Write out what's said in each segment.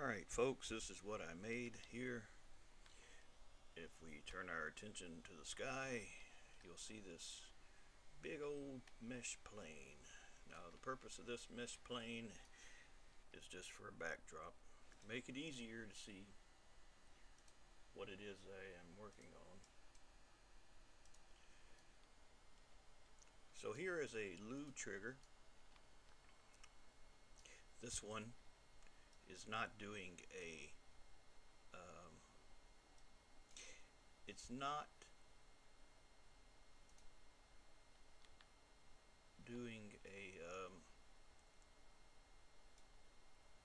Alright folks, this is what I made here. If we turn our attention to the sky, you'll see this big old mesh plane. Now the purpose of this mesh plane is just for a backdrop, to make it easier to see what it is I am working on. So here is a Lue trigger. This one is not doing it's not doing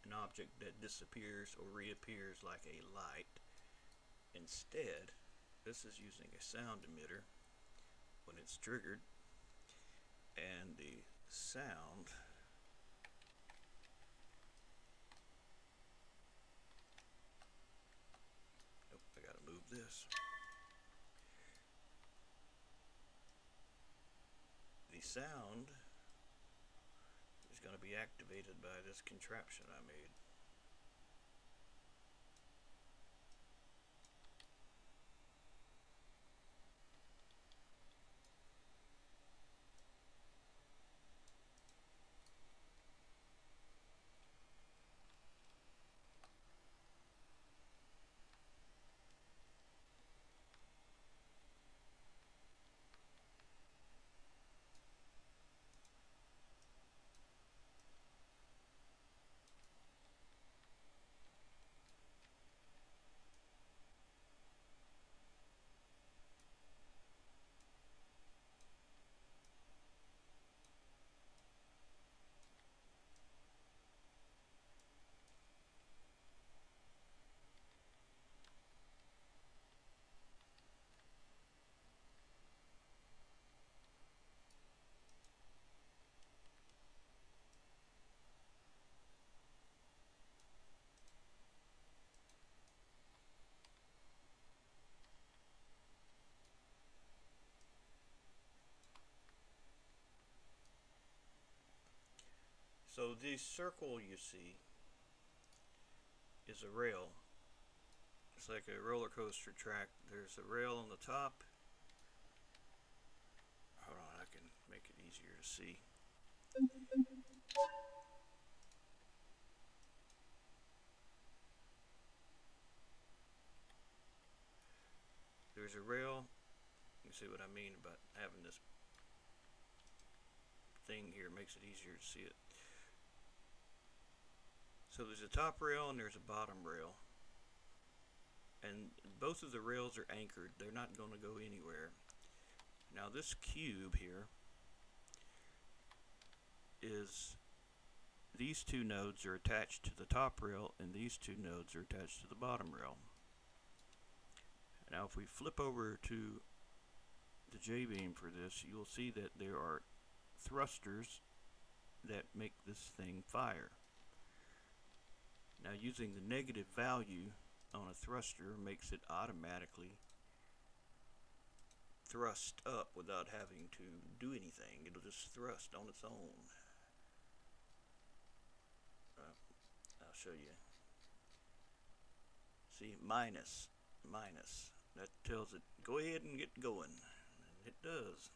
an object that disappears or reappears like a light. Instead, this is using a sound emitter when it's triggered, and the sound I gotta move this. The sound is going to be activated by this contraption I made. So the circle you see is a rail. It's like a roller coaster track. There's a rail on the top. Hold on, I can make it easier to see. There's a rail. You see what I mean about having this thing here. It makes it easier to see it. So there's a top rail and there's a bottom rail. And both of the rails are anchored. They're not going to go anywhere. Now this cube here is, these two nodes are attached to the top rail and these two nodes are attached to the bottom rail. Now if we flip over to the J-beam for this, you'll see that there are thrusters that make this thing fire. Now using the negative value on a thruster makes it automatically thrust up without having to do anything. It'll just thrust on its own. I'll show you. See, minus. That tells it, go ahead and get going. And it does.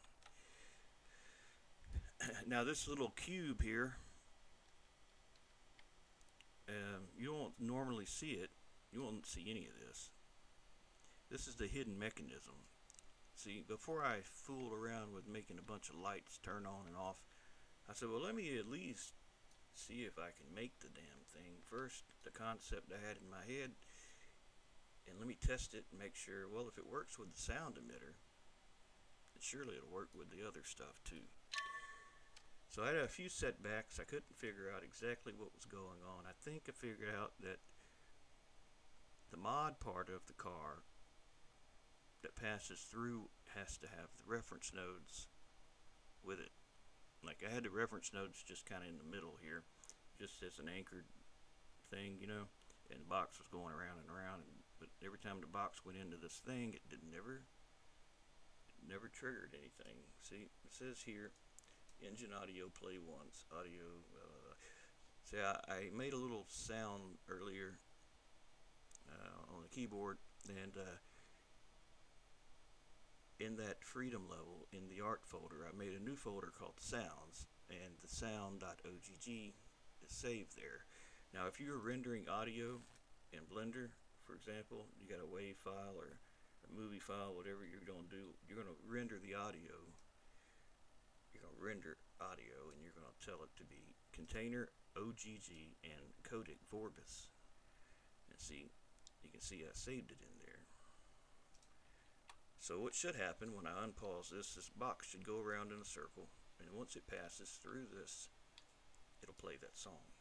Now this little cube here, you won't normally see it. You won't see any of this. This is the hidden mechanism. See, before I fooled around with making a bunch of lights turn on and off, I said, well, let me at least see if I can make the damn thing. First, the concept I had in my head, and let me test it and make sure, well, if it works with the sound emitter, surely it'll work with the other stuff too. So I had a few setbacks. I couldn't figure out exactly what was going on. I think I figured out that the mod part of the car that passes through has to have the reference nodes with it. Like I had the reference nodes just kind of in the middle here, just as an anchored thing, you know, and the box was going around and around, but every time the box went into this thing, it never triggered anything. See, it says here, engine audio play once, audio, see, I made a little sound earlier keyboard, and in that freedom level, in the art folder, I made a new folder called Sounds, and the sound.ogg is saved there. Now, if you're rendering audio in Blender, for example, you got a WAV file or a movie file, whatever you're going to do, you're going to render the audio. You're going to render audio, and you're going to tell it to be container OGG and codec Vorbis. And see, you can see I saved it in there. So what should happen when I unpause this box should go around in a circle, and once it passes through this, it'll play that song.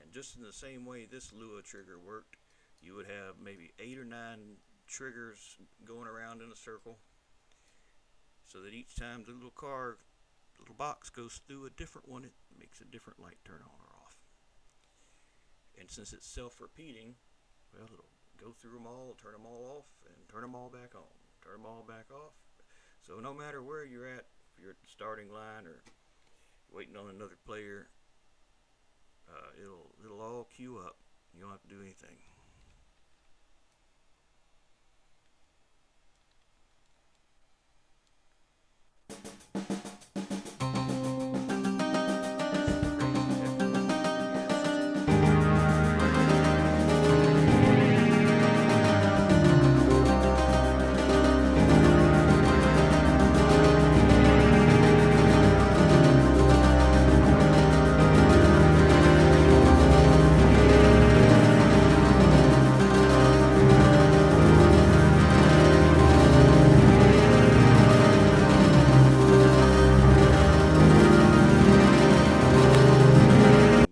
And just in the same way this Lua trigger worked, you would have maybe 8 or 9 triggers going around in a circle, so that each time the little box goes through a different one, it makes a different light turn on or off. And since it's self-repeating, well, it'll go through them all, turn them all off, and turn them all back on, turn them all back off. So no matter where you're at, if you're at the starting line or waiting on another player, it'll all queue up. You don't have to do anything.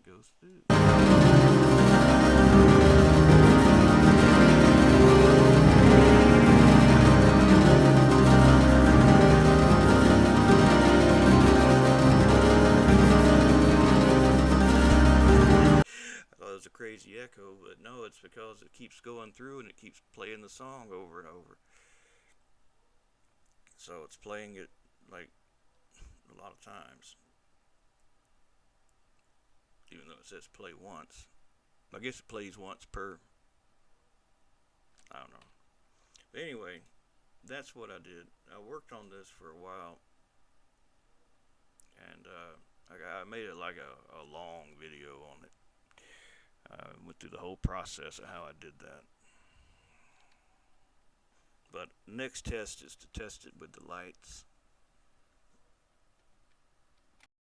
Goes through. I thought it was a crazy echo, but no, it's because it keeps going through and it keeps playing the song over and over. So it's playing it like a lot of times, even though it says play once. I guess it plays once per, I don't know. But anyway, that's what I did. I worked on this for a while, and I made it like a long video on it. I went through the whole process of how I did that. But next test is to test it with the lights